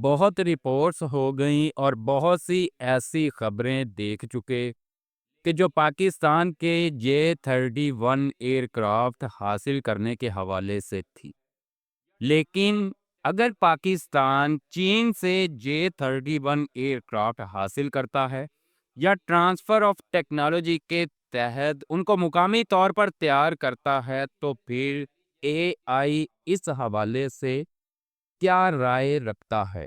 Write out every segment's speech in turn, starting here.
بہت رپورٹس ہو گئیں اور بہت سی ایسی خبریں دیکھ چکے کہ جو پاکستان کے J-31 ایئر کرافٹ حاصل کرنے کے حوالے سے تھی۔ لیکن اگر پاکستان چین سے J-31 ایئر کرافٹ حاصل کرتا ہے یا ٹرانسفر آف ٹیکنالوجی کے تحت ان کو مقامی طور پر تیار کرتا ہے تو پھر AI اس حوالے سے کیا رائے رکھتا ہے؟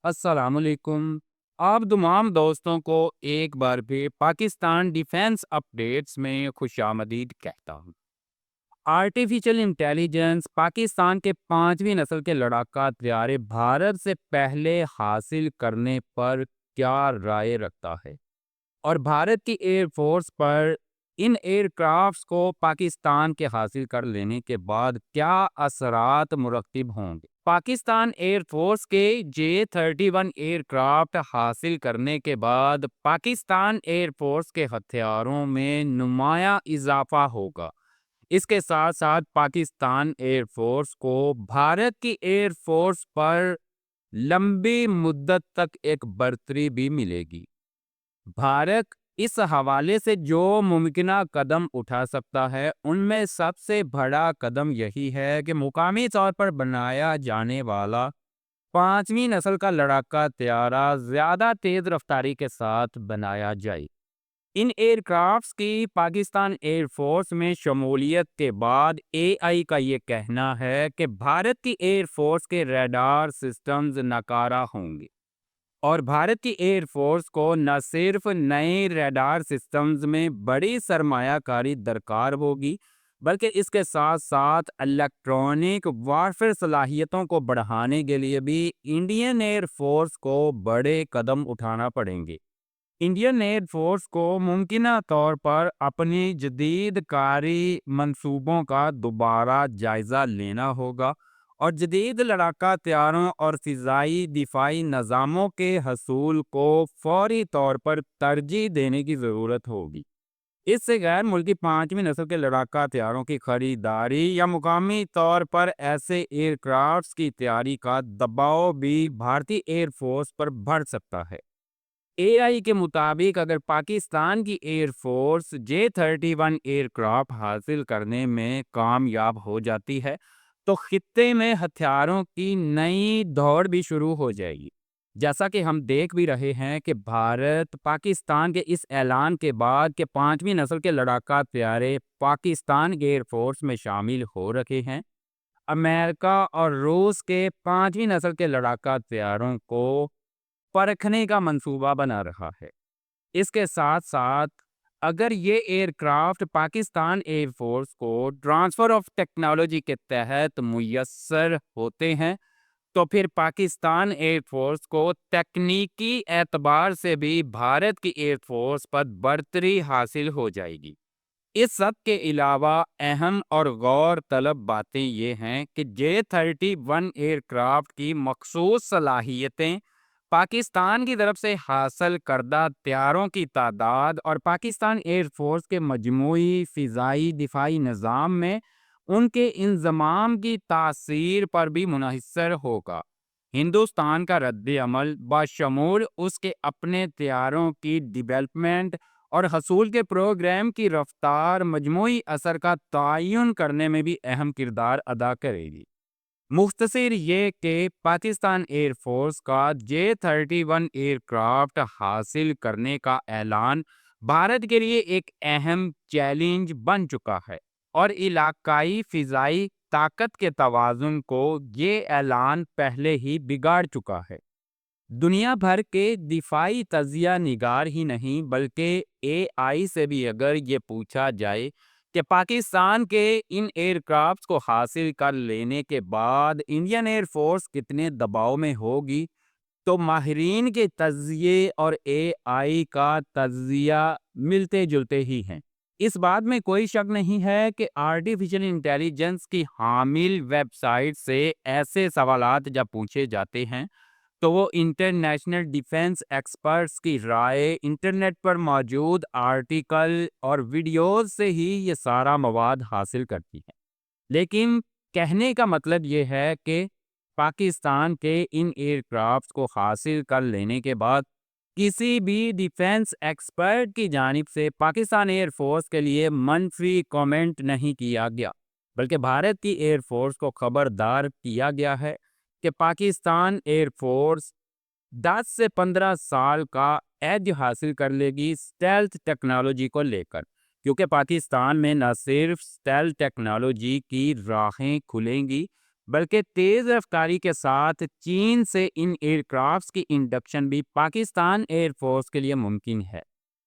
السلام علیکم، آپ تمام دوستوں کو ایک بار پھر پاکستان ڈیفینس اپڈیٹس میں خوش آمدید کہتا ہوں۔ آرٹیفیشل انٹیلیجنس پاکستان کے 5ویں نسل کے لڑاکا طیارے بھارت سے پہلے حاصل کرنے پر کیا رائے رکھتا ہے اور بھارت کی ایئر فورس پر ان ایئر کرافٹس کو پاکستان کے حاصل کر لینے کے بعد کیا اثرات مرتب ہوں گے۔ پاکستان ایئر فورس کے J-31 ایئر کرافٹ حاصل کرنے کے بعد پاکستان ایئر فورس کے ہتھیاروں میں نمایاں اضافہ ہوگا۔ اس کے ساتھ ساتھ پاکستان ایئر فورس کو بھارت کی ایئر فورس پر لمبی مدت تک ایک برتری بھی ملے گی۔ بھارت اس حوالے سے جو ممکنہ قدم اٹھا سکتا ہے ان میں سب سے بڑا قدم یہی ہے کہ مقامی طور پر بنایا جانے والا 5ویں نسل کا لڑاکا طیارہ زیادہ تیز رفتاری کے ساتھ بنایا جائے۔ ان ایئر کرافٹس کی پاکستان ایئر فورس میں شمولیت کے بعد AI کا یہ کہنا ہے کہ بھارت کی ایئر فورس کے ریڈار سسٹمز ناکارہ ہوں گے اور بھارت کی ایئر فورس کو نہ صرف نئے ریڈار سسٹمز میں بڑی سرمایہ کاری درکار ہوگی بلکہ اس کے ساتھ ساتھ الیکٹرانک وارفیئر صلاحیتوں کو بڑھانے کے لیے بھی انڈین ایئر فورس کو بڑے قدم اٹھانا پڑیں گے۔ انڈین ایئر فورس کو ممکنہ طور پر اپنی جدید کاری منصوبوں کا دوبارہ جائزہ لینا ہوگا اور جدید لڑاکا طیاروں اور فضائی دفاعی نظاموں کے حصول کو فوری طور پر ترجیح دینے کی ضرورت ہوگی۔ اس سے غیر ملکی 5ویں نسل کے لڑاکا طیاروں کی خریداری یا مقامی طور پر ایسے ایئر کرافٹس کی تیاری کا دباؤ بھی بھارتی ایئر فورس پر بڑھ سکتا ہے۔ AI کے مطابق اگر پاکستان کی air force J-31 year craft حاصل کرنے میں کامیاب ہو جاتی ہے تو خطے میں ہتھیاروں کی نئی دوڑ بھی شروع ہو جائے گی۔ جیسا کہ ہم دیکھ بھی رہے ہیں کہ بھارت پاکستان کے اس اعلان کے بعد کہ 5ویں نسل کے لڑاکا طیارے پاکستان ایئر فورس میں شامل ہو رکھے ہیں، امریکہ اور روس کے 5ویں نسل کے لڑاکا طیاروں کو پرکھنے کا منصوبہ بنا رہا ہے۔ اس کے ساتھ ساتھ اگر یہ aircraft Pakistan air force کو ٹرانسفر آف ٹیکنالوجی کے تحت میسر ہوتے ہیں تو پھر پاکستان ایئر فورس کو تکنیکی اعتبار سے بھی بھارت کی ایئر فورس پر برتری حاصل ہو جائے گی۔ اس سب کے علاوہ اہم اور غور طلب باتیں یہ ہیں کہ J-31 ایئر کرافٹ کی مخصوص صلاحیتیں پاکستان کی طرف سے حاصل کردہ طیاروں کی تعداد اور پاکستان ایئر فورس کے مجموعی فضائی دفاعی نظام میں ان کے انضمام کی تاثیر پر بھی منحصر ہوگا۔ ہندوستان کا رد عمل بشمول اس کے اپنے طیاروں کی ڈیولپمنٹ اور حصول کے پروگرام کی رفتار مجموعی اثر کا تعین کرنے میں بھی اہم کردار ادا کرے گی۔ مختصر یہ کہ پاکستان ایئر فورس کا J-31 ایئر کرافٹ حاصل کرنے کا اعلان بھارت کے لیے ایک اہم چیلنج بن چکا ہے اور علاقائی فضائی طاقت کے توازن کو یہ اعلان پہلے ہی بگاڑ چکا ہے۔ دنیا بھر کے دفاعی تجزیہ نگار ہی نہیں بلکہ AI سے بھی اگر یہ پوچھا جائے کہ پاکستان کے ان ایئر کرافٹس کو حاصل کر لینے کے بعد انڈین ایئر فورس کتنے دباؤ میں ہوگی تو ماہرین کے تجزیے اور AI کا تجزیہ ملتے جلتے ہی ہیں۔ اس بات میں کوئی شک نہیں ہے کہ آرٹیفیشل انٹیلیجنس کی حامل ویب سائٹ سے ایسے سوالات جب پوچھے جاتے ہیں تو وہ انٹرنیشنل ڈیفینس ایکسپرٹس کی رائے، انٹرنیٹ پر موجود آرٹیکل اور ویڈیوز سے ہی یہ سارا مواد حاصل کرتی ہے۔ لیکن کہنے کا مطلب یہ ہے کہ پاکستان کے ان ایئر کرافٹ کو حاصل کر لینے کے بعد کسی بھی ڈیفنس ایکسپرٹ کی جانب سے پاکستان ایئر فورس کے لیے منفی کامنٹ نہیں کیا گیا، بلکہ بھارت کی ایئر فورس کو خبردار کیا گیا ہے کہ پاکستان ایئر فورس 10 سے 15 سال کا ایج حاصل کر لے گی اسٹیلتھ ٹیکنالوجی کو لے کر، کیونکہ پاکستان میں نہ صرف اسٹیلتھ ٹیکنالوجی کی راہیں کھلیں گی بلکہ تیز رفتاری کے ساتھ چین سے ان ایئر کرافٹس کی انڈکشن بھی پاکستان ایئر فورس کے لیے ممکن ہے۔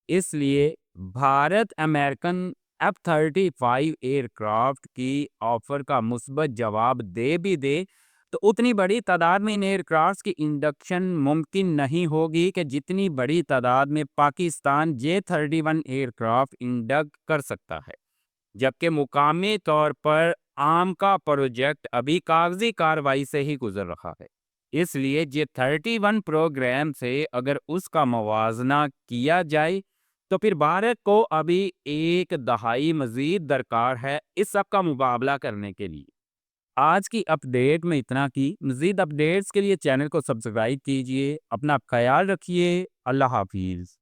اس لیے Bharat American F-35 aircraft کی آفر کا مثبت جواب دے بھی دے تو اتنی بڑی تعداد میں ان ایئر کرافٹس کی انڈکشن ممکن نہیں ہوگی کہ جتنی بڑی تعداد میں Pakistan J-31 year craft induct کر سکتا ہے، جبکہ مقامی طور پر عام کا پروجیکٹ ابھی کاغذی کاروائی سے ہی گزر رہا ہے۔ اس لیے J-31 پروگرام سے اگر اس کا موازنہ کیا جائے تو پھر بھارت کو ابھی ایک دہائی مزید درکار ہے اس سب کا مقابلہ کرنے کے لیے۔ آج کی اپ ڈیٹ میں اتنا کی، مزید اپ ڈیٹس کے لیے چینل کو سبسکرائب کیجئے، اپنا خیال رکھیے، اللہ حافظ۔